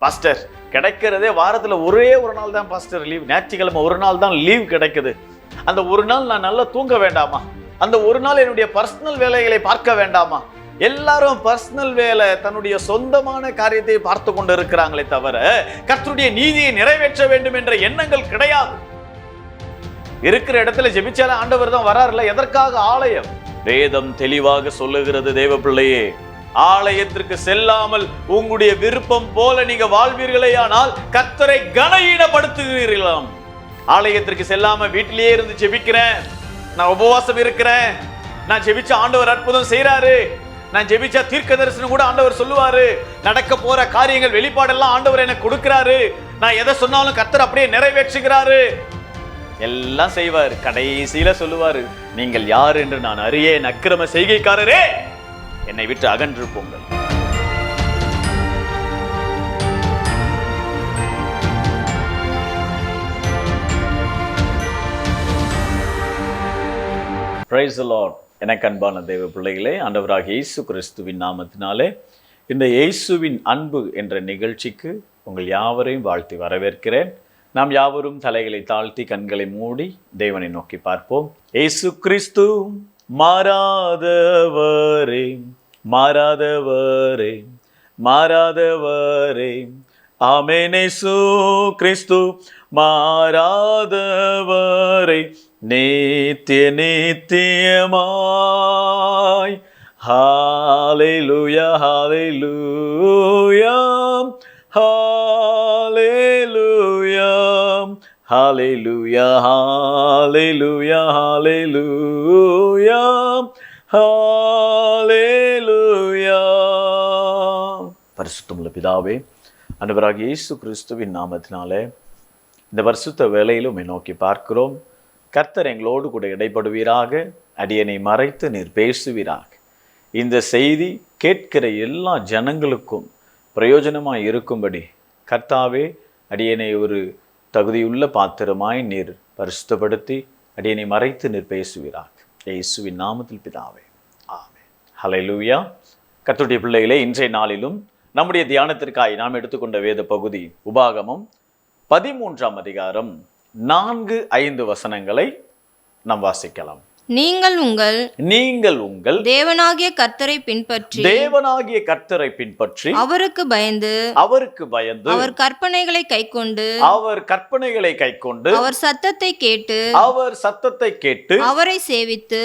Pastor, கிடைக்கிறதே வாரத்துல ஒரே ஒரு நாள் தான் பாஸ்டர் லீவ், ஞாயிற்றுக்கிழமை ஒரு நாள் தான் லீவ் கிடைக்குது. அந்த ஒரு நாள் நான் நல்லா தூங்க வேண்டாமா? அந்த ஒரு நாள் என்னுடைய பர்சனல் வேலைகளை பார்க்க வேண்டாமா? எல்லாரும் பர்சனல் வேலை, தன்னுடைய சொந்தமான காரியத்தை பார்த்து கொண்டு இருக்கிறாங்களே தவிர கர்த்தருடைய நீதியை நிறைவேற்ற வேண்டும் என்ற எண்ணங்கள் கிடையாது. இருக்கிற இடத்துல ஜெபிச்சால ஆண்டவர் தான் வராருல. எதற்காக ஆலயம்? வேதம் தெளிவாக சொல்லுகிறது, தேவ பிள்ளையே, ஆலயத்திற்கு செல்லாமல் உங்களுடைய விருப்பம் போல நீங்க வாழ்வீர்களே ஆனால் கர்த்தரை கனஈனப்படுத்துகிறீர்களாம். ஆலயத்திற்கு செல்லாம வீட்டிலேயே இருந்து ஜெபிக்கிறேன், நான் உபவாசம் இருக்கிறேன், நான் ஜெபிச்ச ஆண்டவர் அற்புதம் செய்யறாரு, நான் ஜெபிச்சா தீர்க்க தரிசனம் கூட ஆண்டவர் சொல்லுவாரு, நடக்க போற காரியங்கள் வெளிப்பாடெல்லாம் ஆண்டவர் எனக்கு கொடுக்கிறாரு, நான் எதை சொன்னாலும் கர்த்தர் அப்படியே நிறைவேற்றுகிறாரு, எல்லாம் செய்வார். கடைசியில சொல்லுவாரு, நீங்கள் யார் என்று நான் அறியேன், அக்கிரம செய்கைக்காரரே, என்னை விட்டு அகன்று போங்கள். Praise the Lord. எனக்கு அன்பான தேவ பிள்ளைகளே, ஆண்டவராகிய இயேசு கிறிஸ்துவின் நாமத்தினாலே இந்த இயேசுவின் அன்பு என்ற நிகழ்ச்சிக்கு உங்கள் யாவரையும் வாழ்த்தி வரவேற்கிறேன். நாம் யாவரும் தலைகளை தாழ்த்தி கண்களை மூடி தேவனை நோக்கி பார்ப்போம். இயேசு கிறிஸ்து மாறாதவரே, மாறாதவரே, மாறாதவரே, ஆமென். இயேசு கிறிஸ்து மாறாதவரே, நித்திய நித்தியமாய். ஹல்லேலூயா, ஹல்லேலூயா, ஹல்லேலூயா, ஹல்லேலூயா, ஹல்லேலூயா, ஹல்லேலூயா, ஹல்லேலூயா. பரிசுத்தமுள்ள பிதாவே, ஆண்டவராகிய இயேசு கிறிஸ்துவின் நாமத்தினாலே இந்த பரிசுத்த வேளையிலும் உம்மை நோக்கி பார்க்கிறோம். கர்த்தர் எங்களோடு கூட இடைப்படுவீராக, அடியனை மறைத்து நீர் பேசுவீராக. இந்த செய்தி கேட்கிற எல்லா ஜனங்களுக்கும் பிரயோஜனமாய் இருக்கும்படி கர்த்தாவே அடியனை ஒரு தகுதியுள்ள பாத்திரமாய் நீர் பரிசுத்தப்படுத்தி அடியனை மறைத்து நீர் பேசுவீராக. இயேசுவின் நாமத்தில் பிதாவே, ஆமென். ஹல்லேலூயா. கர்த்தருடைய பிள்ளைகளே, இன்றைய நாளிலும் நம்முடைய தியானத்திற்காய் நாம் எடுத்துக்கொண்ட வேத பகுதி உபாகமம் 13ஆம் அதிகாரம் 4-5 வசனங்களை நாம் வாசிக்கலாம். நீங்கள் உங்கள் தேவனாகிய கர்த்தரை பின்பற்றி அவருக்கு பயந்து அவர் கற்பனைகளை கைக்கொண்டு அவர் சத்தத்தை கேட்டு அவரை சேவித்து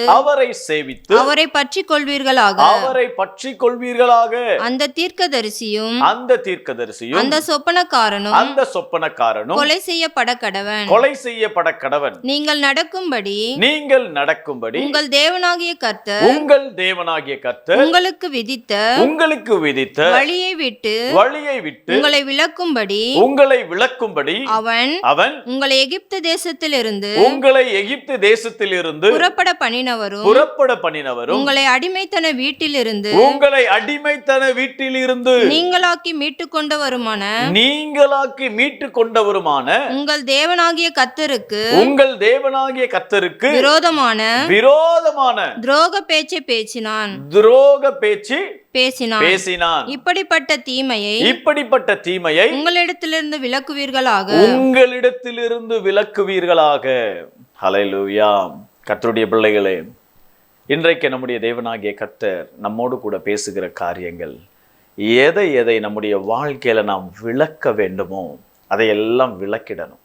அவரை பற்றிக் கொள்வீர்களாக. அந்த தீர்க்கதரிசியும் அந்த சொப்பனக்காரனும் கொலை செய்யப்பட கடவன். நீங்கள் நடக்கும்படி உங்கள் தேவனாகிய கர்த்தர் உங்களுக்கு விதித்த வழியை விட்டு உங்களை விலக்கும்படி அவன் உங்களை எகிப்து தேசத்திலிருந்து புறப்பட பண்ணினவரும் உங்களை அடிமைத்தன வீட்டிலிருந்து நீங்களாக்கி மீட்டுக் கொண்டவருமான உங்கள் தேவனாகிய கர்த்தருக்கு விரோதமான துரோக பேச்சினான். இப்படிப்பட்ட தீமையை உங்களிடத்திலிருந்து விலக்குவீர்களாக. ஹல்லேலூயா. கர்த்தருடைய பிள்ளைகளே, இன்றைக்கு நம்முடைய தேவனாகிய கர்த்தர் நம்மோடு கூட பேசுகிற காரியங்கள், எதை நம்முடைய வாழ்க்கையில நாம் விளக்க வேண்டுமோ அதையெல்லாம் விளக்கிடணும்.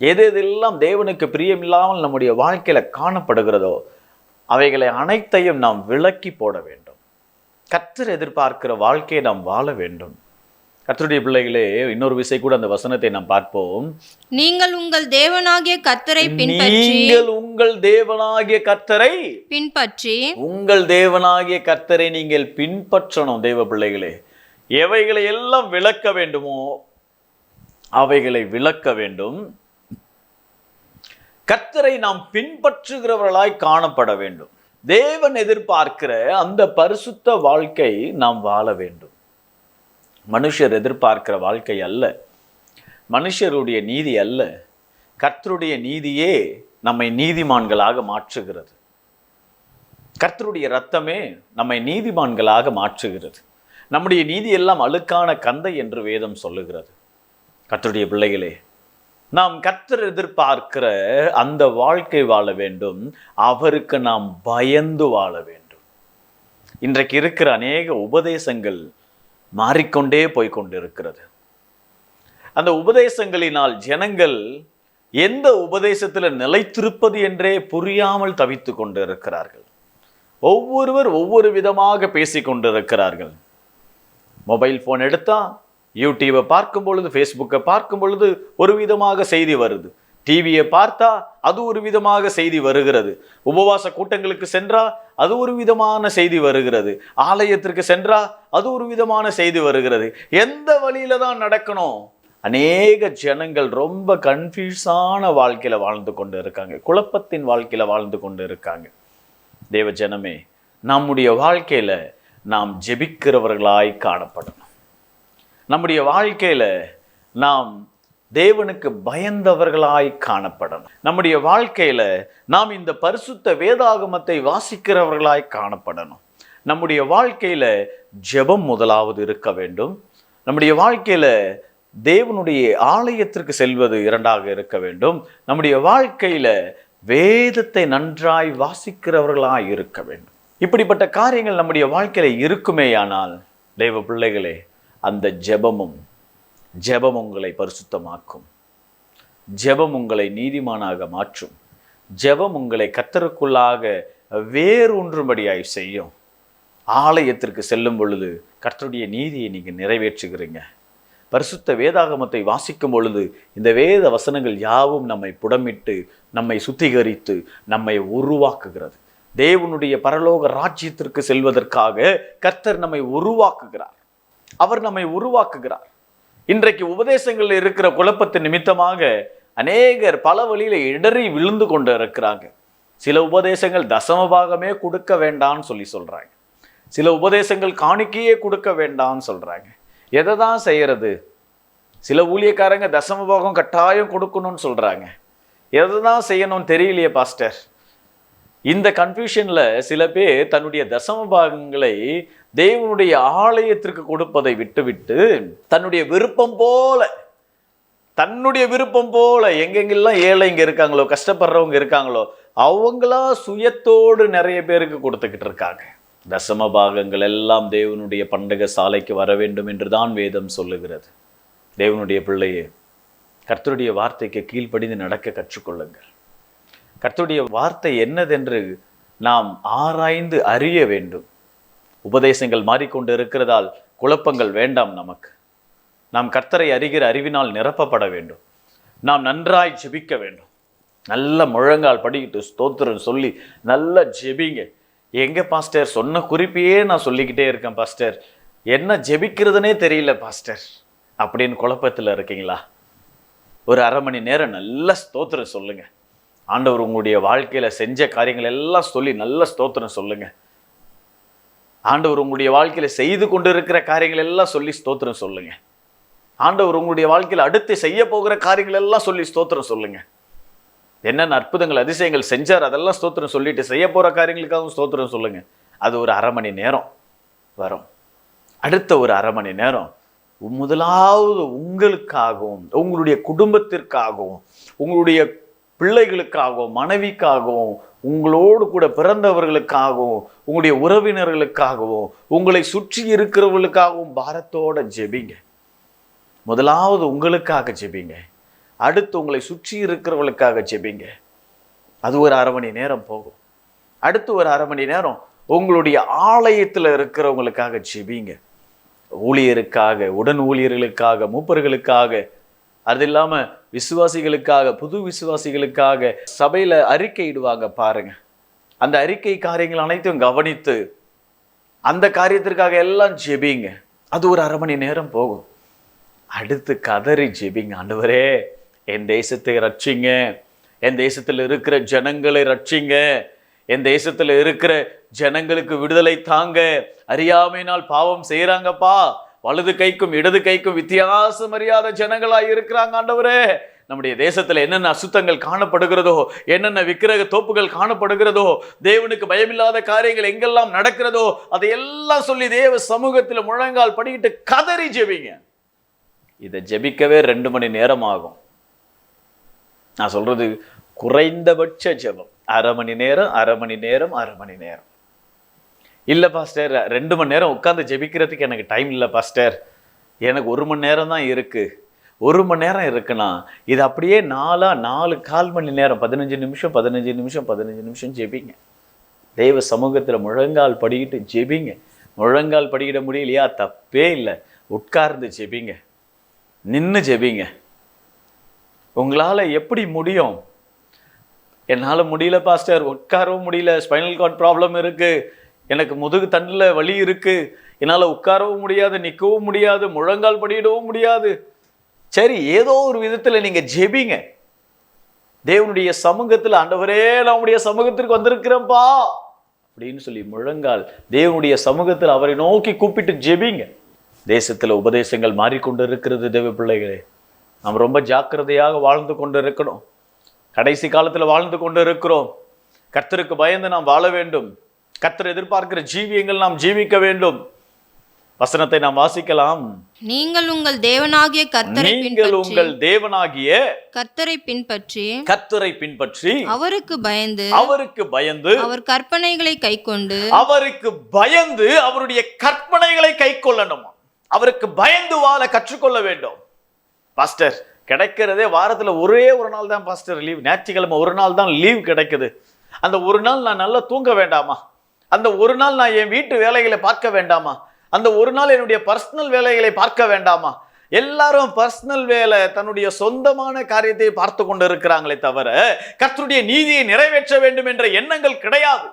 எதெல்லாம் தேவனுக்கு பிரியமில்லாமல் நம்முடைய வாழ்க்கையில காணப்படுகிறதோ அவைகளை அனைத்தையும் நாம் விலக்கி போட வேண்டும். கர்த்தர் எதிர்பார்க்கிற வாழ்க்கையை நாம் வாழ வேண்டும். கர்த்தருடைய பிள்ளைகளே, இன்னொரு விஷயம் கூட அந்த வசனத்தை நாம் பார்ப்போம். நீங்கள் உங்கள் தேவனாகிய கர்த்தரை நீங்கள் பின்பற்றணும். தேவ பிள்ளைகளே, எவைகளை எல்லாம் விளக்க வேண்டுமோ அவைகளை விளக்க வேண்டும். கர்த்தரை நாம் பின்பற்றுகிறவர்களாய் காணப்பட வேண்டும். தேவன் எதிர்பார்க்கிற அந்த பரிசுத்த வாழ்க்கை நாம் வாழ வேண்டும். மனுஷர் எதிர்பார்க்கிற வாழ்க்கை அல்ல, மனுஷருடைய நீதி அல்ல, கர்த்தருடைய நீதியே நம்மை நீதிமான்களாக மாற்றுகிறது. கர்த்தருடைய இரத்தமே நம்மை நீதிமான்களாக மாற்றுகிறது. நம்முடைய நீதி எல்லாம் அழுக்கான கந்தை என்று வேதம் சொல்லுகிறது. கர்த்தருடைய பிள்ளைகளே, நாம் கர்த்தர் எதிர்பார்க்கிற அந்த வாழ்க்கை வாழ வேண்டும். அவருக்கு நாம் பயந்து வாழ வேண்டும். இன்றைக்கு இருக்கிற அநேக உபதேசங்கள் மாறிக்கொண்டே போய்கொண்டிருக்கிறது. அந்த உபதேசங்களினால் ஜனங்கள் எந்த உபதேசத்தில் நிலைத்திருப்பது என்றே புரியாமல் தவித்து கொண்டு இருக்கிறார்கள். ஒவ்வொருவர் ஒவ்வொரு விதமாக பேசிக் கொண்டிருக்கிறார்கள். மொபைல் போன் எடுத்தா யூடியூபை பார்க்கும் பொழுது, ஃபேஸ்புக்கை பார்க்கும் பொழுது ஒரு விதமாக செய்தி வருது. டிவியை பார்த்தா அது ஒரு விதமாக செய்தி வருகிறது. உபவாச கூட்டங்களுக்கு சென்றா அது ஒரு விதமான செய்தி வருகிறது. ஆலயத்திற்கு சென்றா அது ஒரு விதமான செய்தி வருகிறது. எந்த வழியில தான் நடக்கணும்? அநேக ஜனங்கள் ரொம்ப கன்ஃபியூஸான வாழ்க்கையில வாழ்ந்து கொண்டு இருக்காங்க. குழப்பத்தின் வாழ்க்கையில வாழ்ந்து கொண்டு இருக்காங்க. தேவ ஜனமே, நம்முடைய வாழ்க்கையில நாம் ஜெபிக்கிறவர்களாய் காணப்படணும். நம்முடைய வாழ்க்கையில நாம் தேவனுக்கு பயந்தவர்களாய் காணப்படணும். நம்முடைய வாழ்க்கையில நாம் இந்த பரிசுத்த வேதாகமத்தை வாசிக்கிறவர்களாய் காணப்படணும். நம்முடைய வாழ்க்கையில ஜெபம் முதலாவது இருக்க வேண்டும். நம்முடைய வாழ்க்கையில தேவனுடைய ஆலயத்திற்கு செல்வது இரண்டாக இருக்க வேண்டும். நம்முடைய வாழ்க்கையில வேதத்தை நன்றாய் வாசிக்கிறவர்களாய் இருக்க வேண்டும். இப்படிப்பட்ட காரியங்கள் நம்முடைய வாழ்க்கையில இருக்குமேயானால் தேவ பிள்ளைகளே, அந்த ஜெபம் உங்களை பரிசுத்தமாக்கும். ஜெபம் உங்களை நீதிமானாக மாற்றும். ஜெபம் உங்களை கர்த்தருக்குள்ளாக வேரூன்றும்படியாய் செய்யும். ஆலயத்திற்கு செல்லும் பொழுது கர்த்தருடைய நீதியை நீங்க நிறைவேற்றுகிறீங்க. பரிசுத்த வேதாகமத்தை வாசிக்கும் பொழுது இந்த வேத வசனங்கள் யாவும் நம்மை புடமிட்டு, நம்மை சுத்திகரித்து, நம்மை உருவாக்குகிறது. தேவனுடைய பரலோக ராஜ்யத்திற்கு செல்வதற்காக கர்த்தர் நம்மை உருவாக்குகிறார். அவர் நம்மை உருவாக்குகிறார். இன்றைக்கு உபதேசங்கள் இருக்கிற குழப்பத்தின் நிமித்தமாக அநேகர் பல வழியில இடறி விழுந்து கொண்டு இருக்கிறாங்க. சில உபதேசங்கள் தசமபாகமே கொடுக்க வேண்டாம்னு சொல்றாங்க. சில உபதேசங்கள் காணிக்கையே கொடுக்க வேண்டாம்னு சொல்றாங்க. எதை தான் செய்யறது? சில ஊழியக்காரங்க தசமபாகம் கட்டாயம் கொடுக்கணும்னு சொல்றாங்க. எதை தான் செய்யணும்னு தெரியலையே பாஸ்டர். இந்த கன்ஃபியூஷன்ல சில பேர் தன்னுடைய தசமபாகங்களை தேவனுடைய ஆலயத்திற்கு கொடுப்பதை விட்டுவிட்டு தன்னுடைய விருப்பம் போல எங்கெங்கெல்லாம் ஏழைங்க இருக்காங்களோ, கஷ்டப்படுறவங்க இருக்காங்களோ, அவங்களா சுயத்தோடு நிறைய பேருக்கு கொடுத்துக்கிட்டு இருக்காங்க. தசமபாகங்கள் எல்லாம் தேவனுடைய பண்டக சாலைக்கு வர வேண்டும் என்றுதான் வேதம் சொல்லுகிறது. தேவனுடைய பிள்ளையே, கர்த்தருடைய வார்த்தைக்கு கீழ்ப்படிந்து நடக்க கற்றுக்கொள்ளுங்கள். கர்த்தருடைய வார்த்தை என்னதென்று நாம் ஆராய்ந்து அறிய வேண்டும். உபதேசங்கள் மாறிக்கொண்டு இருக்கிறதால் குழப்பங்கள் வேண்டாம் நமக்கு. நாம் கர்த்தரை அறிகிற அறிவினால் நிரப்பப்பட வேண்டும். நாம் நன்றாய் ஜெபிக்க வேண்டும். நல்ல முழங்கால் படிக்கிட்டு ஸ்தோத்திரம் சொல்லி நல்லா ஜெபிங்க. எங்க பாஸ்டர், சொன்ன குறிப்பையே நான் சொல்லிக்கிட்டே இருக்கேன் பாஸ்டர், என்ன ஜெபிக்கிறதுனே தெரியல பாஸ்டர் அப்படின்னு குழப்பத்தில் இருக்கீங்களா? ஒரு அரை மணி நேரம் நல்ல ஸ்தோத்திரம் சொல்லுங்க. ஆண்டவர் உங்களுடைய வாழ்க்கையில செஞ்ச காரியங்கள் எல்லாம் சொல்லி நல்ல ஸ்தோத்திரம் சொல்லுங்க. ஆண்டவர் உங்களுடைய வாழ்க்கையில செய்து கொண்டு இருக்கிற காரியங்கள் எல்லாம் சொல்லி ஸ்தோத்திரம் சொல்லுங்க. ஆண்டவர் உங்களுடைய வாழ்க்கையில அடுத்து செய்ய போகிற காரியங்கள் எல்லாம் சொல்லி ஸ்தோத்திரம் சொல்லுங்க. என்னென்ன அற்புதங்கள் அதிசயங்கள் செஞ்சார் அதெல்லாம் ஸ்தோத்திரம் சொல்லிட்டு செய்ய போற காரியங்களுக்காகவும் ஸ்தோத்திரம் சொல்லுங்க. அது ஒரு அரை மணி நேரம் வரும். அடுத்த ஒரு அரை மணி நேரம் முதலாவது உங்களுக்காகவும், உங்களுடைய குடும்பத்திற்காகவும், உங்களுடைய பிள்ளைகளுக்காகவும், மனைவிக்காகவும், உங்களோடு கூட பிறந்தவர்களுக்காகவும், உங்களுடைய உறவினர்களுக்காகவும், உங்களை சுற்றி இருக்கிறவர்களுக்காகவும் பாரத்தோட ஜெபிங்க. முதலாவது உங்களுக்காக ஜெபிங்க. அடுத்து உங்களை சுற்றி இருக்கிறவர்களுக்காக ஜெபிங்க. அது ஒரு அரை மணி நேரம் போகும். அடுத்து ஒரு அரை மணி நேரம் உங்களுடைய ஆலயத்தில் இருக்கிறவங்களுக்காக ஜெபிங்க. ஊழியருக்காக, உடன் ஊழியர்களுக்காக, மூப்பர்களுக்காக, அது இல்லாம விசுவாசிகளுக்காக, புது விசுவாசிகளுக்காக சபையில அறிக்கை இடுவாங்க பாருங்க. அந்த அறிக்கை காரியங்கள் அனைத்தும் கவனித்து அந்த காரியத்திற்காக எல்லாம் ஜெபிங்க. அது ஒரு அரை மணி நேரம் போகும். அடுத்து கதறி ஜெபிங்க. ஆண்டவரே, என் தேசத்தை ரட்சிங்க, என் தேசத்தில் இருக்கிற ஜனங்களை ரட்சிங்க, என் தேசத்தில் இருக்கிற ஜனங்களுக்கு விடுதலை தாங்க. அறியாமையினால் பாவம் செய்யறாங்கப்பா. வலது கைக்கும் இடது கைக்கும் வித்தியாசம் அறியாத ஜனங்களாய் இருக்கிறாங்க. ஆண்டவரே, நம்முடைய தேசத்துல என்னென்ன அசுத்தங்கள் காணப்படுகிறதோ, என்னென்ன விக்கிரக தோப்புகள் காணப்படுகிறதோ, தேவனுக்கு பயமில்லாத காரியங்கள் எங்கெல்லாம் நடக்கிறதோ அதையெல்லாம் சொல்லி தேவ சமூகத்தில் முழங்கால் படிக்கிட்டு கதறி ஜெபிங்க. இதை ஜெபிக்கவே 2 மணி நேரம் ஆகும். நான் சொல்றது குறைந்தபட்ச ஜெபம் 1/2 மணி நேரம், 1/2 மணி நேரம், 1/2 மணி நேரம். இல்லை பாஸ்டர் 2 மணி நேரம் உட்காந்து ஜெபிக்கிறதுக்கு எனக்கு டைம் இல்லை பாஸ்டர், எனக்கு 1 மணி நேரம் தான் இருக்கு. 1 மணி நேரம் இருக்குன்னா இது அப்படியே 4 மணி நேரம் 15 நிமிஷம் 15 நிமிஷம் 15 நிமிஷம் ஜெபிங்க. தெய்வ சமூகத்தில் முழங்கால் படிக்கிட்டு ஜெபிங்க. முழங்கால் படிக்கிட முடியலையா, தப்பே இல்லை, உட்கார்ந்து ஜெபிங்க, நின்று ஜெபிங்க. உங்களால் எப்படி முடியும்? என்னால் முடியல பாஸ்டர், உட்காரவும் முடியல, ஸ்பைனல் கார்ட் ப்ராப்ளம் இருக்கு, எனக்கு முதுகு தண்டில் வலி இருக்கு, என்னால் உட்காரவும் முடியாது, நிற்கவும் முடியாது, முழங்கால் படியிடவும் முடியாது. சரி, ஏதோ ஒரு விதத்தில் நீங்கள் ஜெபிங்க. தேவனுடைய சமூகத்தில் ஆண்டவரே நான் உடைய சமூகத்திற்கு வந்திருக்கிறேன்ப்பா அப்படின்னு சொல்லி முழங்கால் தேவனுடைய சமூகத்தில் அவரை நோக்கி கூப்பிட்டு ஜெபிங்க. தேசத்தில் உபதேசங்கள் மாறிக்கொண்டு இருக்கிறது. தேவ பிள்ளைகளே, நாம் ரொம்ப ஜாக்கிரதையாக வாழ்ந்து கொண்டு இருக்கணும். கடைசி காலத்தில் வாழ்ந்து கொண்டு இருக்கிறோம். கர்த்தருக்கு பயந்து நாம் வாழ வேண்டும். கர்த்தர் எதிர்பார்க்கிற ஜீவியங்கள் நாம் ஜீவிக்க வேண்டும். வசனத்தை நாம் வாசிக்கலாம். நீங்கள் உங்கள் தேவனாகிய கர்த்தரை பின்பற்றி அவருக்கு பயந்து அவர் கற்பனைகளை கைக்கொண்டு அவருடைய கற்பனைகளை கைக்கொள்ளணும். அவருக்கு பயந்து வாழ கற்றுக்கொள்ள வேண்டும். பாஸ்டர், கிடைக்கிறதே வாரத்துல ஒரே ஒரு நாள் தான் பாஸ்டர் லீவ். ஞாயிற்றுக்கிழமை ஒரு நாள் தான் லீவ் கிடைக்குது. அந்த ஒரு நாள் நான் நல்லா தூங்க வேண்டாமா? அந்த ஒரு நாள் நான் என் வீட்டு வேலைகளை பார்க்க வேண்டாமா? அந்த ஒரு நாள் என்னுடைய பர்சனல் வேலைகளை பார்க்க வேண்டாமா? எல்லாரும் பர்சனல் வேலை, தன்னுடைய சொந்தமான காரியத்தை பார்த்து கொண்டு இருக்கிறாங்களே தவிர கர்த்தருடைய நீதியை நிறைவேற்ற வேண்டும் என்ற எண்ணங்கள் கிடையாது.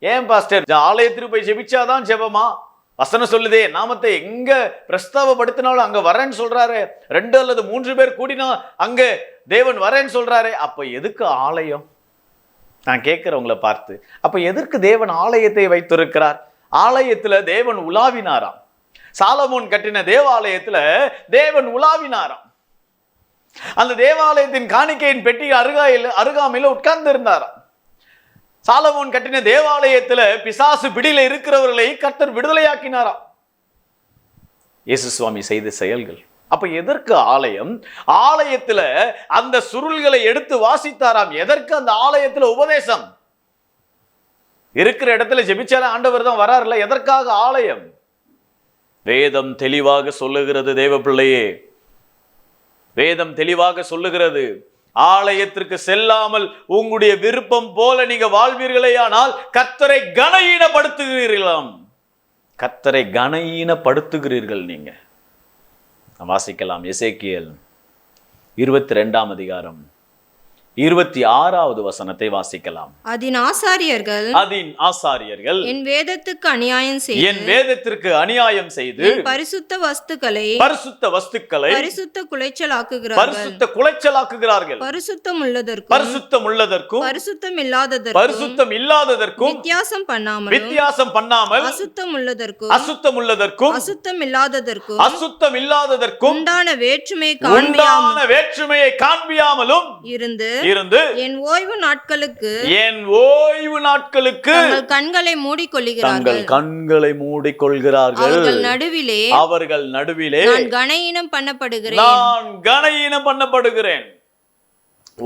ஏன் பாஸ்டர், ஆலயத்திற்கு போய் ஜெபிச்சாதான் ஜெபமா? வசனம் சொல்லுதே, நாமத்தை எங்க பிரஸ்தாபப்படுத்தினாலும் அங்க வரேன்னு சொல்றாரு. 2 அல்லது 3 பேர் கூடினா அங்க தேவன் வரேன்னு சொல்றாரு. அப்ப எதுக்கு ஆலயம்? நான் கேட்கிறவங்களை பார்த்து, அப்ப எதற்கு தேவன் ஆலயத்தை வைத்திருக்கிறார்? ஆலயத்துல தேவன் உலாவினாராம். சாலமோன் கட்டின தேவாலயத்துல தேவன் உலாவினாராம். அந்த தேவாலயத்தின் காணிக்கையின் பெட்டி அருகாமையில உட்கார்ந்து இருந்தாராம். சாலமோன் கட்டின தேவாலயத்துல பிசாசு பிடியில இருக்கிறவர்களை கர்த்தர் விடுதலையாக்கினாராம். இயேசு சுவாமி செய்த செயல்கள். அப்ப எதற்கு ஆலயம்? ஆலயத்துல அந்த சுருள்களை எடுத்து வாசித்தாராம். எதற்கு அந்த ஆலயத்துல உபதேசம்? இருக்கிற இடத்துல ஜெபிச்சால ஆண்டவர் தான் வராருல. எதற்காக ஆலயம்? வேதம் தெளிவாக சொல்லுகிறது. தேவ பிள்ளையே, வேதம் தெளிவாக சொல்லுகிறது, ஆலயத்திற்கு செல்லாமல் உங்களுடைய விருப்பம் போல நீங்க வாழ்வீர்களேயானால் கர்த்தரை கனஈனப்படுத்துகிறீர்களாம். கர்த்தரை கனஈனப்படுத்துகிறீர்கள் நீங்க. வாசிக்கலாம். எசேக்கியேல் 22ஆம் அதிகாரம் 26வது வசனத்தை வாசிக்கலாம். அதின் ஆசாரியர்கள் என் வேதத்துக்கு அநியாயம் செய்து பரிசுத்த வஸ்துக்களை பரிசுத்த குலைச்சலாக்குகிறார்கள். பரிசுத்தம் உள்ளதற்கும் பரிசுத்தம் இல்லாததற்கும் வித்தியாசம் பண்ணாமல் அசுத்தம் உள்ளதற்கும் அசுத்தம் இல்லாததற்கும் உண்டான வேற்றுமையை காண்பியாமலும் இருந்து என் ஓய்வு நாட்களுக்கு தங்கள் கண்களை மூடிக்கொள்கிறார்கள். அவர்கள் நடுவிலே நான் கனஈனம் பண்ணப்படுகிறேன்.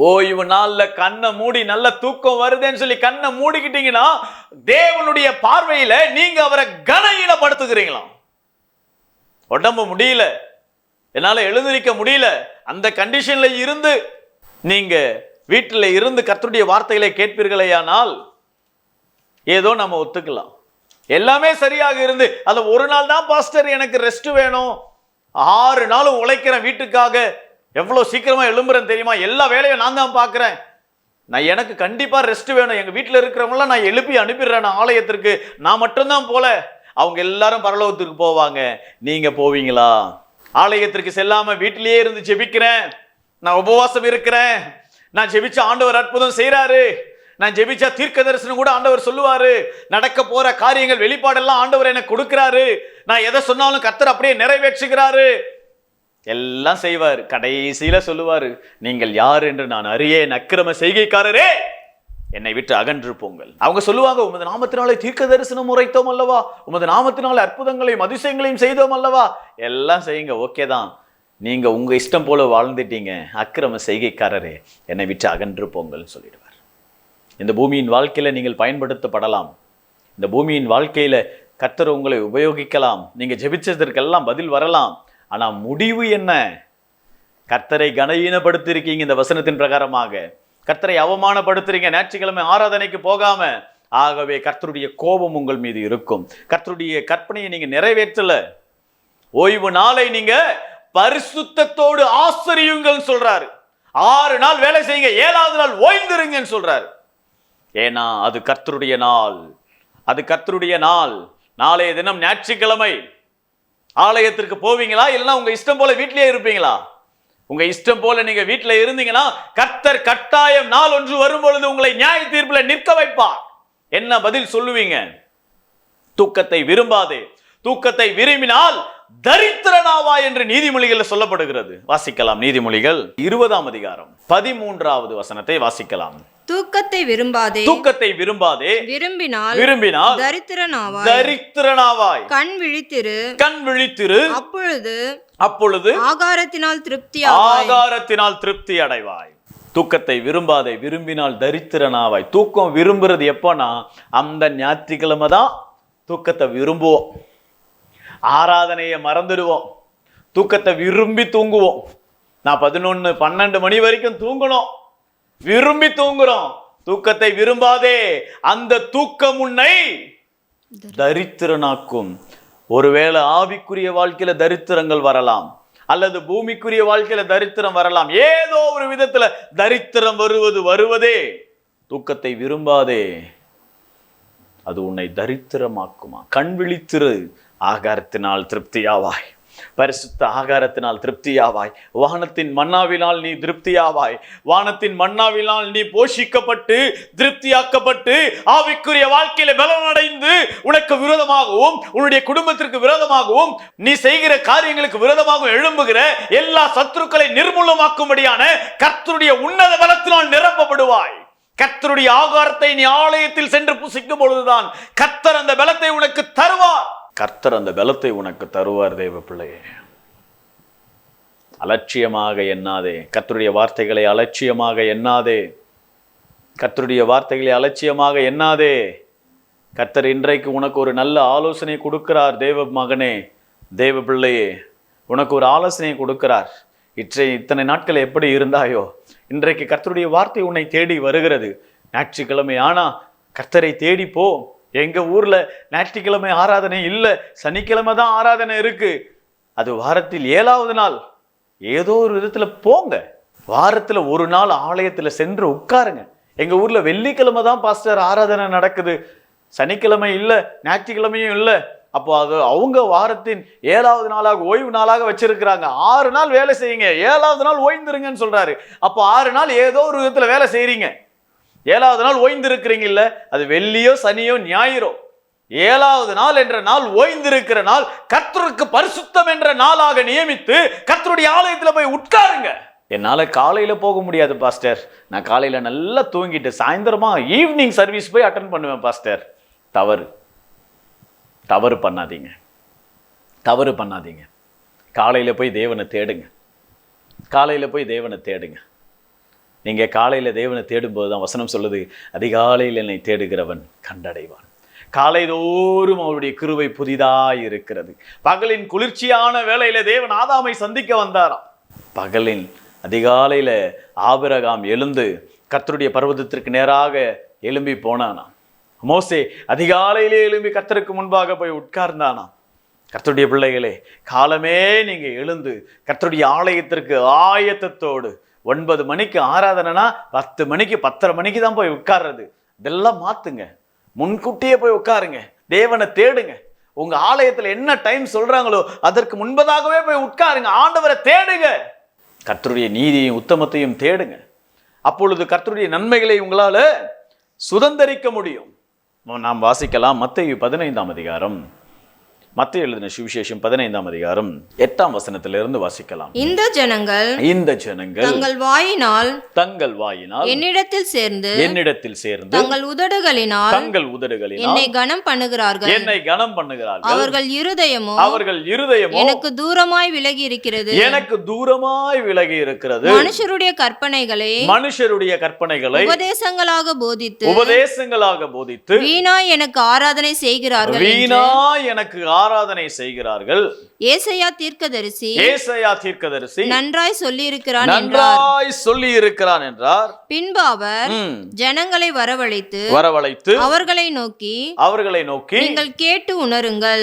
ஓய்வு நாள்ல கண்ணை மூடி நல்ல தூக்கம் வருதுன்னு சொல்லி கண்ணை மூடிக்கிட்டீங்கன்னா தேவனுடைய பார்வையில நீங்க அவரை கனஈனப்படுத்துகிறீங்களாம். உடம்பு முடியல, என்னால எழுந்திருக்க முடியல, அந்த கண்டிஷன்ல இருந்து நீங்க வீட்டில் இருந்து கர்த்தருடைய வார்த்தைகளை கேட்பீர்களேயானால் ஏதோ நம்ம ஒத்துக்கலாம். எல்லாமே சரியாக இருந்து அது ஒரு நாள் தான் பாஸ்டர் எனக்கு ரெஸ்ட் வேணும், 6 நாளும் உழைக்கிறேன் வீட்டுக்காக, எவ்வளவு சீக்கிரமா எழும்புறேன் தெரியுமா, எல்லா வேலையும் நான் தான் பார்க்கிறேன், நான் எனக்கு கண்டிப்பா ரெஸ்ட் வேணும், எங்க வீட்டில் இருக்கிறவங்களாம் நான் எழுப்பி அனுப்பிடுறேன் நான் ஆலயத்திற்கு, நான் மட்டும்தான் போல, அவங்க எல்லாரும் பரலோகத்திற்கு போவாங்க, நீங்க போவீங்களா? ஆலயத்திற்கு செல்லாம வீட்டிலேயே இருந்து ஜெபிக்கிறேன், நான் உபவாசம் இருக்கிறேன், நான் ஜெபிச்ச ஆண்டவர் அற்புதம் செய்யறாரு, நான் ஜெபிச்சா தீர்க்க தரிசனம் கூட ஆண்டவர் சொல்லுவாரு, நடக்க போற காரியங்கள் வெளிப்பாடெல்லாம் ஆண்டவர் எனக்கு கொடுக்கிறாரு, நான் எதை சொன்னாலும் கர்த்தர் அப்படியே நிறைவேற்றுகிறாரு, எல்லாம் செய்வார். கடைசியில சொல்லுவாரு, நீங்கள் யார் என்று நான் அறியேன், அக்கிரம செய்கைக்காரரே என்னை விட்டு அகன்று போங்கள். அவங்க சொல்லுவாங்க, உமது நாமத்தினாலே தீர்க்க தரிசனம் உரைத்தோம் அல்லவா, உமது நாமத்தினாலே அற்புதங்களையும் அதிசயங்களையும் செய்தோம் அல்லவா, எல்லாம் செய்யுங்க, ஓகே தான், நீங்க உங்க இஷ்டம் போல வாழ்ந்துட்டீங்க, அக்கிரம செய்கைக்காரரே என்னை விட்டு அகன்று போங்கள்னு சொல்லிடுவார். இந்த பூமியின் வாழ்க்கையில நீங்கள் பயன்படுத்தப்படலாம். இந்த பூமியின் வாழ்க்கையில கர்த்தர் உங்களை உபயோகிக்கலாம். நீங்க ஜெபிச்சதற்கெல்லாம் பதில் வரலாம். ஆனா முடிவு என்ன? கர்த்தரை கனவீனப்படுத்திருக்கீங்க. இந்த வசனத்தின் பிரகாரமாக கர்த்தரை அவமானப்படுத்துறீங்க, ஞாயிற்றுக்கிழமை ஆராதனைக்கு போகாம. ஆகவே கர்த்தருடைய கோபம் உங்கள் மீது இருக்கும். கர்த்தருடைய கற்பனையை நீங்க நிறைவேற்றல. ஓய்வு நாளை நீங்க பரிசுத்தத்தோடு ஆசரியுங்கள் சொல்றாரு. 6 நாள் வேலை செய்யுங்க, 7வது நாள் ஓய்ந்திருங்கன்னு சொல்றாரு. ஏன்னா அது கர்த்தருடைய நாள், அது கர்த்தருடைய நாள். நாளைய தினம் ஞாயிற்றுக்கிழமை ஆலயத்திற்கு போவீங்களா, இல்லைன்னா உங்க இஷ்டம் போல வீட்டிலேயே இருப்பீங்களா? உங்க இஷ்டம் போல நீங்க வீட்டுல இருந்தீங்கன்னா கர்த்தர் கட்டாயம் நாள் ஒன்று வரும் பொழுது உங்களை நியாய தீர்ப்புல நிற்க வைப்பார். என்ன பதில் சொல்லுவீங்க? தூக்கத்தை விரும்பாதே, தூக்கத்தை விரும்பினால் தரித்திரனாவா என்று நீதிமொழிகள் சொல்லப்படுகிறது. வாசிக்கலாம். நீதிமொழிகள் 20ஆம் அதிகாரம் 13வது வசனத்தை வாசிக்கலாம். தூக்கத்தை விரும்பாதே, தூக்கத்தை விரும்பாதே, விரும்பினால் தரித்திரனாவாய். கண் விழித்திரு, கண் விழித்திரு, அப்பொழுது ஆகாரத்தினால் திருப்தி அடைவாய். தூக்கத்தை விரும்பாதே, விரும்பினால் தரித்திரனாவாய். தூக்கம் விரும்புறது எப்போனா அந்த ஞாயிற்றுக்கிழமை தான் தூக்கத்தை விரும்புவோம். ஆராதனையை மறந்துடுவோம், தூக்கத்தை விரும்பி தூங்குவோம். நான் 11, 12 மணி வரைக்கும் தூங்கணும், விரும்பி தூங்குறோம். தூக்கத்தை விரும்பாதே, அந்த தூக்கம் உன்னை தரித்திரனாக்கும். ஒருவேளை ஆவிக்குரிய வாழ்க்கையில தரித்திரங்கள் வரலாம், அல்லது பூமிக்குரிய வாழ்க்கையில தரித்திரம் வரலாம். ஏதோ ஒரு விதத்துல தரித்திரம் வருவதே. தூக்கத்தை விரும்பாதே, அது உன்னை தரித்திரமாக்குமா. கண் விழித்திரு, ஆகாரத்தினால் திருப்தியாவாய். பரிசுத்த ஆகாரத்தினால் திருப்தியாவாய். வானத்தின் மன்னாவினால் நீ திருப்தியாவாய். வானத்தின் மன்னாவினால் நீ போஷிக்கப்பட்டு திருப்தியாக்கப்பட்டு ஆவிக்குரிய வாழ்க்கையில பலனடைந்து உனக்கு விரோதமாகவும் உன்னுடைய குடும்பத்திற்கு விரோதமாகவும் நீ செய்கிற காரியங்களுக்கு விரோதமாகவும் எழும்புகிற எல்லா சத்துருக்களை நிர்மூலமாக்கும்படியான கர்த்தருடைய உன்னத பலத்தினால் நிரப்பப்படுவாய். கர்த்தருடைய ஆகாரத்தை நீ ஆலயத்தில் சென்று புசிக்கும் பொழுதுதான் கர்த்தர் அந்த பலத்தை உனக்கு தருவார். கர்த்தர் அந்த பலத்தை உனக்கு தருவார். தேவ பிள்ளையே, அலட்சியமாக எண்ணாதே. கர்த்தருடைய வார்த்தைகளை அலட்சியமாக எண்ணாதே. கர்த்தருடைய வார்த்தைகளை அலட்சியமாக எண்ணாதே. கர்த்தர் இன்றைக்கு உனக்கு ஒரு நல்ல ஆலோசனை கொடுக்கிறார். தேவ மகனே, தேவ பிள்ளையே, உனக்கு ஒரு ஆலோசனை கொடுக்கிறார். இத்தனை நாட்கள் எப்படி இருந்தாயோ, இன்றைக்கு கர்த்தருடைய வார்த்தை உன்னை தேடி வருகிறது. ஞாயிற்றுக்கிழமை ஆனா கர்த்தரை தேடி போ. எங்க ஊர்ல ஞாயிற்றுக்கிழமை ஆராதனை இல்லை, சனிக்கிழமை தான் ஆராதனை இருக்கு. அது வாரத்தில் 7வது நாள். ஏதோ ஒரு விதத்துல போங்க. வாரத்துல ஒரு நாள் ஆலயத்துல சென்று உட்காருங்க. எங்க ஊர்ல வெள்ளிக்கிழமை தான் பாஸ்டர் ஆராதனை நடக்குது, சனிக்கிழமை இல்லை, ஞாயிற்றுக்கிழமையும் இல்லை. அப்போ அது அவங்க வாரத்தின் 7வது நாளாக ஓய்வு நாளாக வச்சிருக்கிறாங்க. 6 நாள் வேலை செய்யுங்க, 7வது நாள் ஓய்ந்துருங்கன்னு சொல்றாரு. அப்போ 6 நாள் ஏதோ ஒரு விதத்துல வேலை செய்றீங்க, 7வது நாள் ஓய்ந்திருக்கிறீங்க. இல்ல, அது வெள்ளியோ சனியோ ஞாயிறோ, 7வது நாள் என்ற நாள் ஓய்ந்திருக்கிற நாள் கர்த்தருக்கு பரிசுத்தம் என்ற நாளாக நியமித்து கர்த்தருடைய ஆலயத்துல போய் உட்காருங்க. என்னால காலையில போக முடியாது பாஸ்டர், நான் காலையில நல்லா தூங்கிட்டு சாயந்தரமா ஈவினிங் சர்வீஸ் போய் அட்டென்ட் பண்ணுவேன் பாஸ்டர். தவறு பண்ணாதீங்க, தவறு பண்ணாதீங்க. காலையில போய் தேவனை தேடுங்க, காலையில போய் தேவனை தேடுங்க. நீங்க காலையில தேவனை தேடும்போது தான் வசனம் சொல்லுது, அதிகாலையில் என்னை தேடுகிறவன் கண்டடைவான். காலைதோறும் அவருடைய கிருபை புதிதாய் இருக்கிறது. பகலின் குளிர்ச்சியான வேளையில தேவன் ஆதாமை சந்திக்க வந்தாராம். பகலின் அதிகாலையில ஆபிரகாம் எழுந்து கர்த்தருடைய பர்வதத்திற்கு நேராக எழும்பி போனானாம். மோசே அதிகாலையிலே எழும்பி கர்த்தருக்கு முன்பாக போய் உட்கார்ந்தானா. கர்த்தருடைய பிள்ளைகளே, காலமே நீங்க எழுந்து கர்த்தருடைய ஆலயத்திற்கு ஆயத்தத்தோடு 9 மணிக்கு ஆராதனைனா 10 மணிக்கு 10:30 மணிக்கு தான் போய் உட்கார்றது. இதெல்லாம் மாத்துங்க, முன்கூட்டியே போய் உட்காருங்க, தேவனை தேடுங்க. உங்க ஆலயத்துல என்ன டைம் சொல்றாங்களோ அதற்கு முன்பதாகவே போய் உட்காருங்க, ஆண்டவரை தேடுங்க, கர்த்தருடைய நீதியையும் உத்தமத்தையும் தேடுங்க. அப்பொழுது கர்த்தருடைய நன்மைகளை உங்களால சுதந்தரிக்க முடியும். நாம் வாசிக்கலாம் மத்தேயு 15ஆம் அதிகாரம் மத்தேயு எழுதின சுவிசேஷம் 15ஆம் அதிகாரம் 8ஆம் வசனத்திலிருந்து வாசிக்கலாம். இந்த ஜனங்கள் தங்கள் வாயினால் என்னிடத்தில் சேர்ந்து தங்கள் உதடுகளினால் என்னை கனம் பண்ணுகிறார்கள். அவர்கள் இருதயமோ எனக்கு தூரமாய் விலகி இருக்கிறது. மனுஷருடைய கற்பனைகளை உபதேசங்களாக போதித்து வீணாய் எனக்கு ஆராதனை செய்கிறார்கள். ஏசாயா தீர்க்கதரிசி நன்றாய் சொல்லி இருக்கிறான் என்றார். பின்பு அவர் ஜனங்களை வரவழைத்து அவர்களை நோக்கி நீங்கள் கேட்டு உணருங்கள்.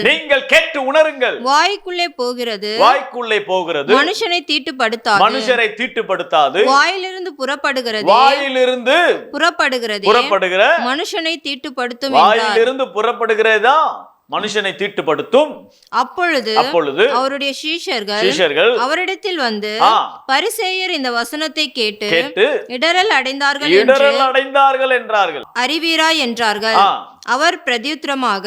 வாய்க்குள்ளே போகிறது மனுஷனை தீட்டுப்படுத்தாது. வாயிலிருந்து புறப்படுகிறது மனுஷனை தீட்டுப்படுத்தும். மனுஷனை தீட்டுப்படுத்தும். அப்பொழுது அவருடைய சீஷர்கள் அவரிடத்தில் வந்து பரிசேயர் இந்த வசனத்தை கேட்டு இடறல் அடைந்தார்கள் என்றார்கள். அறிவீரா என்றார்கள். அவர் பிரதியுத்தரமாக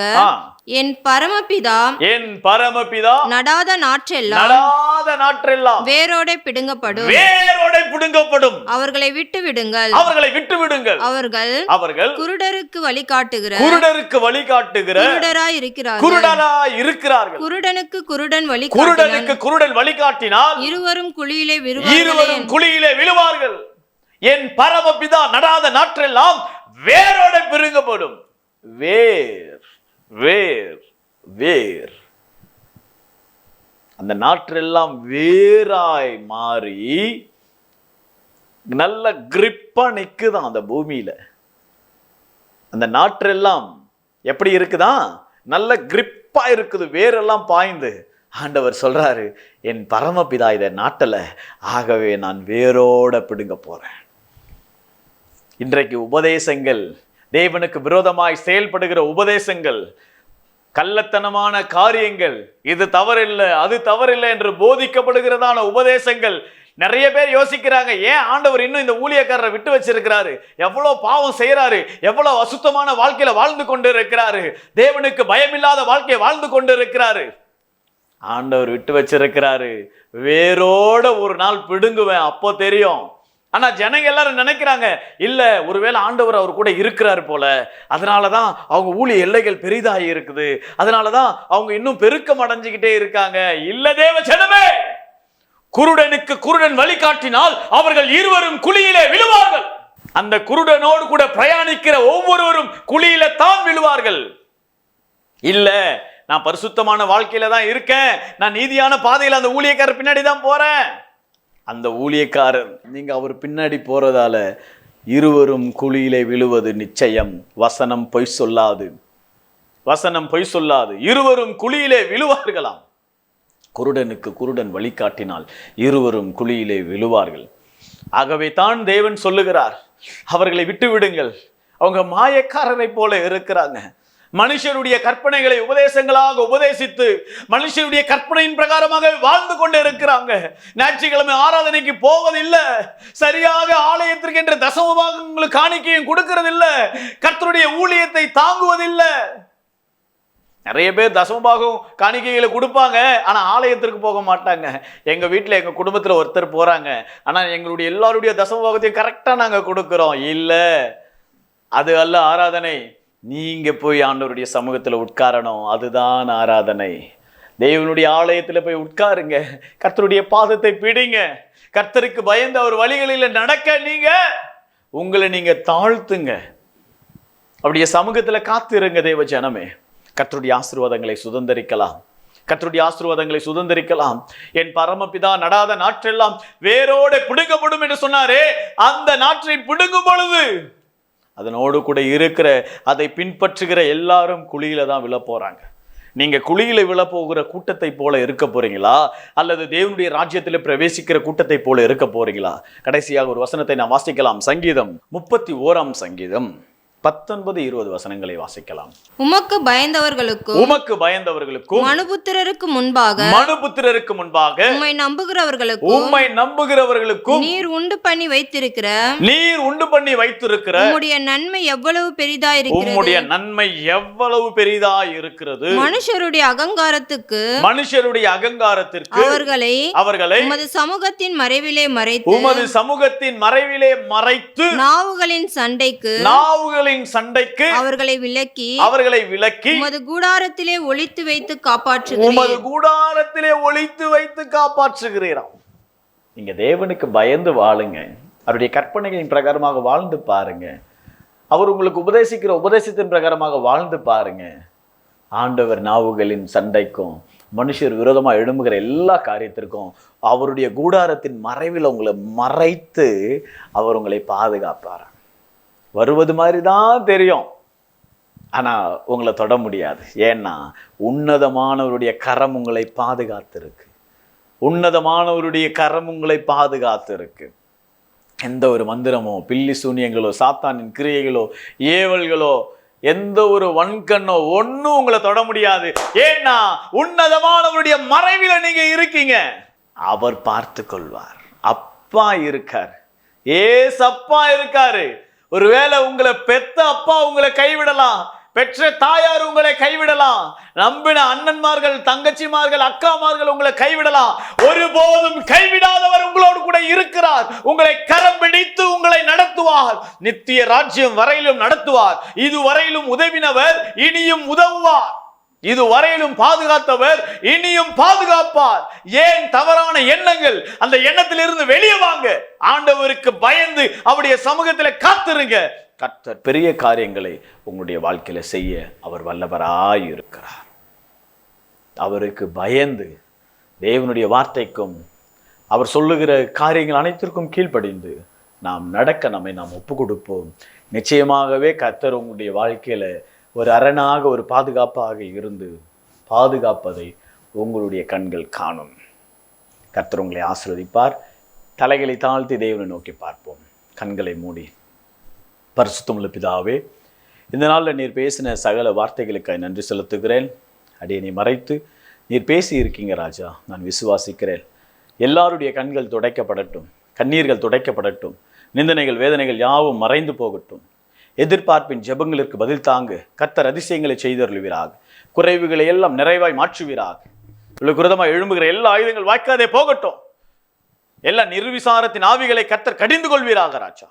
என் பரமபிதா நடாத நாற்றெல்லாம் வேரோட பிடுங்கப்படும். அவர்களை விட்டு விடுங்கள். அவர்கள் குருடருக்கு வழிகாட்டுகிற குருடராய் இருக்கிறார்கள். குருடனுக்கு குருடன் வழிகாட்டினால் இருவரும் குழியிலே விழுவார்கள். என் பரமபிதா நடாத நாற்றெல்லாம் வேரோட பிடுங்கப்படும். வேர் அந்த நாற்றெல்லாம் வேராய் மாறி நல்ல கிரிப்பா நிக்குதான் அந்த பூமியில. அந்த நாற்றெல்லாம் எப்படி இருக்குதான்? நல்ல கிரிப்பா இருக்குது, வேரெல்லாம் பாய்ந்து. ஆண்டவர் சொல்றாரு, என் பரமபிதா இதை நாட்டல, ஆகவே நான் வேரோட பிடுங்க போறேன். இன்றைக்கு உபதேசங்கள், தேவனுக்கு விரோதமாய் செயல்படுகிற உபதேசங்கள், கள்ளத்தனமான காரியங்கள், இது தவறில்லை அது தவறில்லை என்று போதிக்கப்படுகிறதான உபதேசங்கள். நிறைய பேர் யோசிக்கிறாங்க, ஏன் ஆண்டவர் இன்னும் இந்த ஊழியக்காரரை விட்டு வச்சிருக்கிறாரு? எவ்வளவு பாவம் செய்யறாரு, எவ்வளவு அசுத்தமான வாழ்க்கையில வாழ்ந்து கொண்டு இருக்கிறாரு, தேவனுக்கு பயமில்லாத வாழ்க்கையை வாழ்ந்து கொண்டு இருக்கிறாரு. ஆண்டவர் விட்டு வச்சிருக்கிறாரு, வேரோட ஒரு நாள் பிடுங்குவேன், அப்போ தெரியும். ஆனா ஜனங்க எல்லாரும் நினைக்கிறாங்க, இல்ல ஒருவேளை ஆண்டவர் அவர் கூட இருக்கிறார் போல, அதனாலதான் அவங்க ஊழிய எல்லைகள் பெரிதாகி இருக்குது, அதனாலதான் அவங்க இன்னும் பெருக்கம் அடைஞ்சுக்கிட்டே இருக்காங்க. இல்ல தேவ ஜனமே, குருடனுக்கு குருடன் வழிகாட்டினால் அவர்கள் இருவரும் குழியிலே விழுவார்கள். அந்த குருடனோடு கூட பிரயாணிக்கிற ஒவ்வொருவரும் குழியில தான் விழுவார்கள். இல்ல நான் பரிசுத்தமான வாழ்க்கையில தான் இருக்கேன், நான் நீதியான பாதையில அந்த ஊழியக்காரர் பின்னாடி தான் போறேன். அந்த ஊழியக்காரர், நீங்க அவர் பின்னாடி போறதால இருவரும் குழியிலே விழுவது நிச்சயம். வசனம் பொய் சொல்லாது. இருவரும் குழியிலே விழுவார்களாம். குருடனுக்கு குருடன் வழிகாட்டினால் இருவரும் குழியிலே விழுவார்கள். ஆகவே தான் தேவன் சொல்லுகிறார், அவர்களை விட்டு விடுங்கள், அவங்க மாயக்காரரை போல இருக்கிறாங்க. மனுஷருடைய கற்பனைகளை உபதேசங்களாக உபதேசித்து மனுஷருடைய கற்பனையின் பிரகாரமாக வாழ்ந்து கொண்டு இருக்கிறாங்க. ஞாயிற்றுக்கிழமை ஆராதனைக்கு போவதில்லை, சரியாக ஆலயத்திற்கு என்ற தசமபாகங்களுக்கு காணிக்கையும் கொடுக்கறதில்லை, கர்த்தருடைய ஊழியத்தை தாங்குவதில்லை. நிறைய பேர் தசமபாகம் காணிக்கைகளை கொடுப்பாங்க, ஆனா ஆலயத்திற்கு போக மாட்டாங்க. எங்க வீட்டுல எங்க குடும்பத்துல ஒருத்தர் போறாங்க, ஆனா எங்களுடைய எல்லாருடைய தசமபாகத்தையும் கரெக்டா நாங்க கொடுக்கிறோம். இல்ல, அது அல்ல ஆராதனை. நீங்க போய் ஆண்டவருடைய சமூகத்துல உட்காரணும், அதுதான் ஆராதனை. தேவனுடைய ஆலயத்துல போய் உட்காருங்க, கர்த்தருடைய பாதத்தை பிடிங்க, கர்த்தருக்கு பயந்து அவர் வழிகளில நடக்க உங்களை நீங்க தாழ்த்துங்க, அப்படியே சமூகத்துல காத்திருங்க. தேவ ஜனமே, கர்த்தருடைய ஆசீர்வாதங்களை சுதந்தரிக்கலாம். என் பரமபிதா நடாத நாற்றெல்லாம் வேரோட பிடுங்கப்படும் என்று சொன்னாரே, அந்த நாற்றை பிடுங்கும் பொழுது அதனோடு கூட இருக்கிற அதை பின்பற்றுகிற எல்லாரும் குழியில தான் விழ போறாங்க. நீங்க குழியில விழ போகிற கூட்டத்தை போல இருக்க போறீங்களா, அல்லது தேவனுடைய ராஜ்யத்தில் பிரவேசிக்கிற கூட்டத்தை போல இருக்க போறீங்களா? கடைசியாக ஒரு வசனத்தை நாம் வாசிக்கலாம். சங்கீதம் 31 சங்கீதம் 19, 20 வசனங்களை வாசிக்கலாம். உமக்கு பயந்தவர்களுக்கும் உமக்கு பயந்தவர்களுக்கும் மனுபுத்திரருக்கு முன்பாக மனுபுத்திரருக்கு முன்பாக உம்மை நம்புகிறவர்களுக்கும் உம்மை நம்புகிறவர்களுக்கும் நீர் உண்டு பண்ணி வைத்திருக்கிற உம்முடைய நன்மை எவ்வளவு பெரிதாயிருக்கிறது. உம்முடைய நன்மை எவ்வளவு பெரிதாயிருக்கிறது. மனுஷருடைய அகங்காரத்துக்கு அவர்களை உமது சமூகத்தின் மறைவிலே மறைத்து நாவுகளின் சண்டைக்கு அவர்களை விலக்கி உமது கூடாரத்திலே ஒளித்து வைத்து காப்பாற்றுகிறீராம். நீங்க தேவனுக்கு பயந்து வாழுங்க. அவருடைய கற்பனைகளின் பிரகாரமாக வாழ்ந்து பாருங்க. அவர் உங்களுக்கு உபதேசிக்கிற உபதேசத்தின் பிரகாரமாக வாழ்ந்து பாருங்க. ஆண்டவர் நாவுகளின் சண்டைக்கும் மனுஷர் விரோதமா எழும்புகிற எல்லா காரியத்திற்கும் அவருடைய கூடாரத்தின் மறைவில் உங்களை மறைத்து அவர் உங்களை பாதுகாப்பார். வருவது மாதிரி தான் தெரியும், ஆனா உங்களை தொட முடியாது. ஏன்னா உன்னதமானவருடைய கரம் உங்களை பாதுகாத்திருக்கு. உன்னதமானவருடைய கரம் உங்களை பாதுகாத்திருக்கு. எந்த ஒரு மந்திரமோ பில்லி சூனியங்களோ சாத்தானின் கிரியைகளோ ஏவல்களோ எந்த ஒரு வன்கண்ணோ ஒன்னும் உங்களை தொட முடியாது. ஏன்னா உன்னதமானவருடைய மறைவில நீங்க இருக்கீங்க. அவர் பார்த்து கொள்வார். அப்பா இருக்கார், ஏசப்பா இருக்காரு. ஒருவேளை உங்களை பெத்த அப்பா உங்களை கைவிடலாம், பெற்ற தாயார் உங்களை கைவிடலாம், நம்பின அண்ணன்மார்கள் தங்கச்சிமார்கள் அக்காமார்கள் உங்களை கைவிடலாம். ஒருபோதும் கைவிடாதவர் உங்களோடு கூட இருக்கிறார். உங்களை கரம் பிடித்து உங்களை நடத்துவார். நித்திய ராஜ்யம் வரையிலும் நடத்துவார். இதுவரையிலும் உதவினவர் இனியும் உதவுவார். இதுவரையிலும் பாதுகாத்தவர் இனியும் பாதுகாப்பார். ஏன் தவறான எண்ணங்கள்? அந்த எண்ணத்திலிருந்து வெளியே வாங்க. ஆண்டவருக்கு பயந்து அவருடைய சமூகத்தில் காத்திருங்க. கர்த்தர் பெரிய காரியங்களை உங்களுடைய வாழ்க்கையில செய்ய அவர் வல்லவராய் இருக்கிறார். அவருக்கு பயந்து தேவனுடைய வார்த்தைக்கும் அவர் சொல்லுகிற காரியங்கள் அனைத்திற்கும் கீழ்ப்படிந்து நாம் நடக்க நாம் ஒப்பு கொடுப்போம். நிச்சயமாகவே கர்த்தர் உங்களுடைய வாழ்க்கையில ஒரு அரணாக ஒரு பாதுகாப்பாக இருந்து பாதுகாப்பதை உங்களுடைய கண்கள் காணும். கர்த்தர் உங்களை ஆசீர்வதிப்பார். தலைகளை தாழ்த்தி தேவனை நோக்கி பார்ப்போம். கண்களை மூடி. பரிசுத்தமுள்ள பிதாவே, இந்த நாளில் நீர் பேசின சகல வார்த்தைகளுக்காக நன்றி செலுத்துகிறேன். அடியனை மறைத்து நீர் பேசி இருக்கீங்க ராஜா. நான் விசுவாசிக்கிறேன். எல்லாருடைய கண்கள் துடைக்கப்படட்டும், கண்ணீர்கள் துடைக்கப்படட்டும், நிந்தனைகள் வேதனைகள் யாவும் மறைந்து போகட்டும். எதிர்பார்ப்பின் ஜெபங்களுக்கு பதில் தாங்க. கர்த்தர் அதிசயங்களை செய்தருளுவீராக. குறைவுகளை எல்லாம் நிறைவாய் மாற்றுவீராக. உங்களுக்கு விரோதமாக எழும்புகிற எல்லா ஆயுதங்கள் வாய்க்காதே போகட்டும். எல்லா நிர்விசாரத்தின் ஆவிகளை கர்த்தர் கடிந்து கொள்வீராக ராஜா.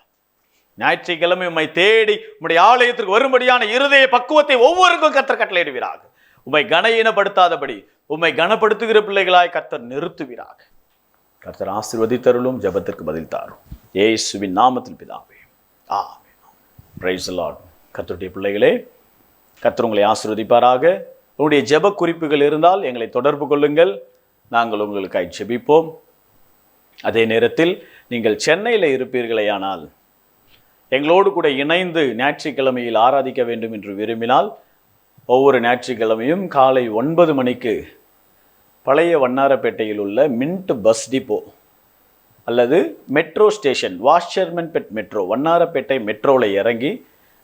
ஞாயிற்றுக்கிழமை உம்மை தேடி உம்முடைய ஆலயத்திற்கு வரும்படியான இருதய பக்குவத்தை ஒவ்வொருக்கும் கர்த்தர் கட்டளையிடுவீராக. உம்மை கனஈனப்படுத்தாதபடி உம்மை கனப்படுத்துகிற பிள்ளைகளாய் கர்த்தர் நிறுத்துவீராக. கர்த்தர் ஆசீர்வதித்தருளும். ஜெபத்திற்கு பதில் தாரும். இயேசுவின் நாமத்தில் பிதாவே, ஆமென். Praise the Lord. கர்த்தருடைய பிள்ளைகளே, கர்த்தர் உங்களை ஆசீர்வதிப்பாராக. உங்களுடைய ஜெப குறிப்புகள் இருந்தால் எங்களை தொடர்பு கொள்ளுங்கள். நாங்கள் உங்களுக்காய் ஜெபிப்போம். அதே நேரத்தில் நீங்கள் சென்னையில் இருப்பீர்களேயானால் எங்களோடு கூட இணைந்து ஞாயிற்றுக்கிழமையில் ஆராதிக்க வேண்டும் என்று விரும்பினால் ஒவ்வொரு ஞாயிற்றுக்கிழமையும் காலை 9 மணிக்கு பழைய வண்ணாரப்பேட்டையில் உள்ள மின்ட் பஸ் டிப்போ அல்லது மெட்ரோ ஸ்டேஷன் வாஷர்மென்பெட் மெட்ரோ வண்ணாரப்பேட்டை மெட்ரோவில் இறங்கி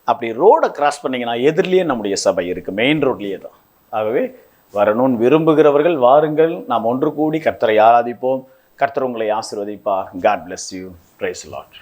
அப்படி ரோடை கிராஸ் பண்ணிங்கன்னா எதிரிலேயே நம்முடைய சபை இருக்குது. மெயின் ரோட்லேயே தான். ஆகவே வரணும்னு விரும்புகிறவர்கள் வாருங்கள். நாம் ஒன்று கூடி கர்த்தரை ஆராதிப்போம். கர்த்தர் உங்களை ஆசீர்வதிப்பார். God bless you. Praise the Lord.